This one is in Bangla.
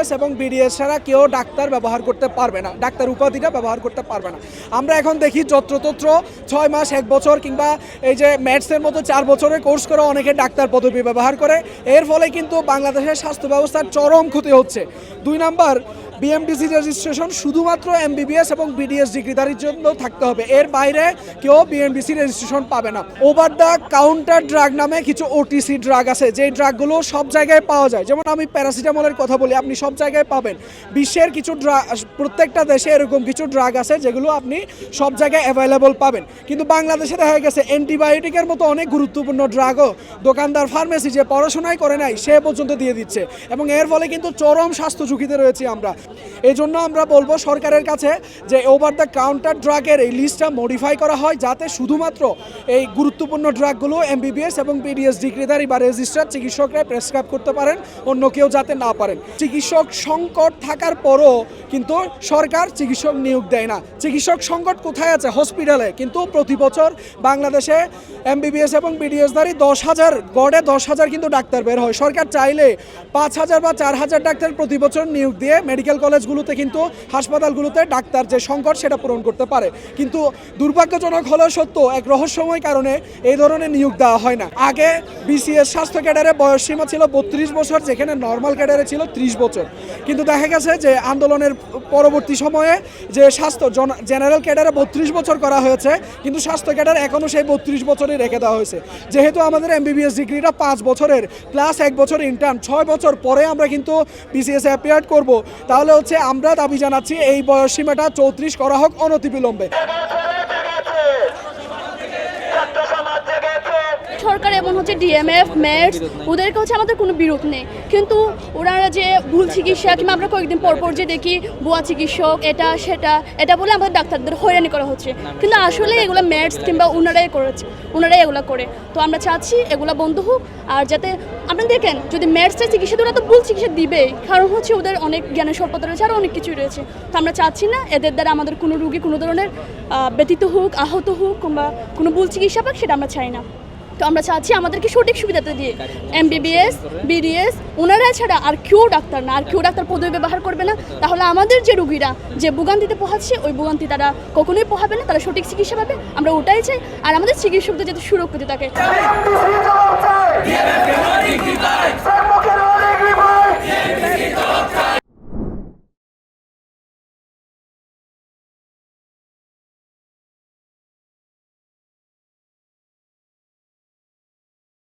এমবিবিএস এবং বিডিএস ছাড়া কেউ ডাক্তার ব্যবহার করতে পারবে না, ডাক্তার উপাধিটা ব্যবহার করতে পারবে না। আমরা এখন দেখি যত্রতত্র 6 মাস 1 বছর কিংবা এই যে ম্যাথসের মতো 4 বছরের কোর্স করে অনেকে ডাক্তার পদবি ব্যবহার করে। এর ফলে কিন্তু বাংলাদেশের স্বাস্থ্য ব্যবস্থার চরম ক্ষতি হচ্ছে। 2 নাম্বার, বিএমডিসি রেজিস্ট্রেশন শুধুমাত্র এমবিবিএস এবং বিডিএস ডিগ্রিধারীর জন্য থাকতে হবে, এর বাইরে কেউ বিএমডিসি রেজিস্ট্রেশন পাবে না। ওভার দ্য কাউন্টার ড্রাগ নামে কিছু ওটিসি ড্রাগ আছে, যেই ড্রাগগুলো সব জায়গায় পাওয়া যায়। যেমন আমি প্যারাসিটামলের কথা বলি, আপনি সব জায়গায় পাবেন। বিশ্বের কিছু ড্রাগ, প্রত্যেকটা দেশে এরকম কিছু ড্রাগ আছে যেগুলো আপনি সব জায়গায় অ্যাভেলেবল পাবেন। কিন্তু বাংলাদেশে দেখা গেছে অ্যান্টিবায়োটিকের মতো অনেক গুরুত্বপূর্ণ ড্রাগও দোকানদার, ফার্মেসি যে পড়াশোনাই করে নাই সে পর্যন্ত দিয়ে দিচ্ছে, এবং এর ফলে কিন্তু চরম স্বাস্থ্য ঝুঁকিতে রয়েছি আমরা। এই জন্য আমরা বলবো সরকারের কাছে যে ওভার দ্য কাউন্টার ড্রাগের এই লিস্টটা মডিফাই করা হয়, যাতে শুধুমাত্র এই গুরুত্বপূর্ণ ড্রাগগুলো এমবিবিএস এবং বিডিএস ডিগ্রিধারী বা রেজিস্টার্ড চিকিৎসকরা প্রেসক্রাইব করতে পারেন, অন্য কেউ যাতে না পারেন। চিকিৎসক সংকট থাকার পরও কিন্তু সরকার চিকিৎসক নিয়োগ দেয় না। চিকিৎসক সংকট কোথায় আছে? হসপিটালে। কিন্তু প্রতি বছর বাংলাদেশে এমবিবিএস এবং বিডিএসধারী 10,000 গড়ে 10,000 কিন্তু ডাক্তার বের হয়। সরকার চাইলে 5,000 বা 4,000 ডাক্তার প্রতি বছর নিয়োগ দিয়ে মেডিকেল কলেজগুলোতে কিন্তু হাসপাতালগুলোতে ডাক্তার যে সংকট সেটা পূরণ করতে পারে। কিন্তু দুর্ভাগ্যজনক হলেও সত্য, এক রহস্যময় কারণে এই ধরনের নিয়োগ দেওয়া হয় না। আগে বিসিএস স্বাস্থ্য ক্যাডারে বয়সসীমা ছিল 32 বছর, যেখানে নর্মাল ক্যাডারে ছিল 30 বছর। কিন্তু দেখা গেছে যে আন্দোলনের পরবর্তী সময়ে যে স্বাস্থ্য জেনারেল ক্যাডারে 32 বছর করা হয়েছে, কিন্তু স্বাস্থ্য ক্যাডার এখনও সেই 32 বছরই রেখে দেওয়া হয়েছে। যেহেতু আমাদের এমবিবিএস ডিগ্রিটা 5 বছরের প্লাস 1 বছর ইন্টার্ন, 6 বছর পরে আমরা কিন্তু বিসিএস অ্যাপিয়ার করব, তাহলে হচ্ছে আমরা দাবি জানাচ্ছি এই বয়সসীমাটা 34 করা হোক অনতিবিলম্বে। সরকার এমন হচ্ছে ডিএমএফ, মেডস, ওদেরকে হচ্ছে আমাদের কোনো বিরোধ নেই, কিন্তু ওনারা যে ভুল চিকিৎসা কিংবা আমরা কয়েকদিন পরপর যে দেখি ভুয়া চিকিৎসক এটা সেটা এটা বলে আমাদের ডাক্তারদের হয়রানি করা হচ্ছে, কিন্তু আসলে এগুলো মেডস কিংবা ওনারাই করেছে, ওনারাই এগুলো করে। তো আমরা চাচ্ছি এগুলো বন্ধ হোক। আর যাতে আপনি দেখেন যদি মেডসের চিকিৎসা ওরা তো ভুল চিকিৎসা দিবেই, কারণ হচ্ছে ওদের অনেক জ্ঞানের স্বল্পতা রয়েছে, আর অনেক কিছুই রয়েছে। তো আমরা চাচ্ছি না এদের দ্বারা আমাদের কোনো রুগী কোনো ধরনের ব্যতীত হোক, আহত হোক কিংবা কোনো ভুল চিকিৎসা পাক, সেটা আমরা চাই না। তো আমরা চাচ্ছি আমাদেরকে সঠিক সুবিধাটা দিয়ে এমবিবিএস, বিডিএস ওনারা ছাড়া আর কেউ ডাক্তার না, আর কেউ ডাক্তার পদবি ব্যবহার করবে না। তাহলে আমাদের যে রুগীরা যে ভোগান্তিতে পোহাচ্ছে ওই ভোগান্তি তারা কখনোই পোহাবে না, তারা সঠিক চিকিৎসা পাবে, আমরা ওটাই চাই। আর আমাদের চিকিৎসকদের যাতে সুরক্ষিত থাকে।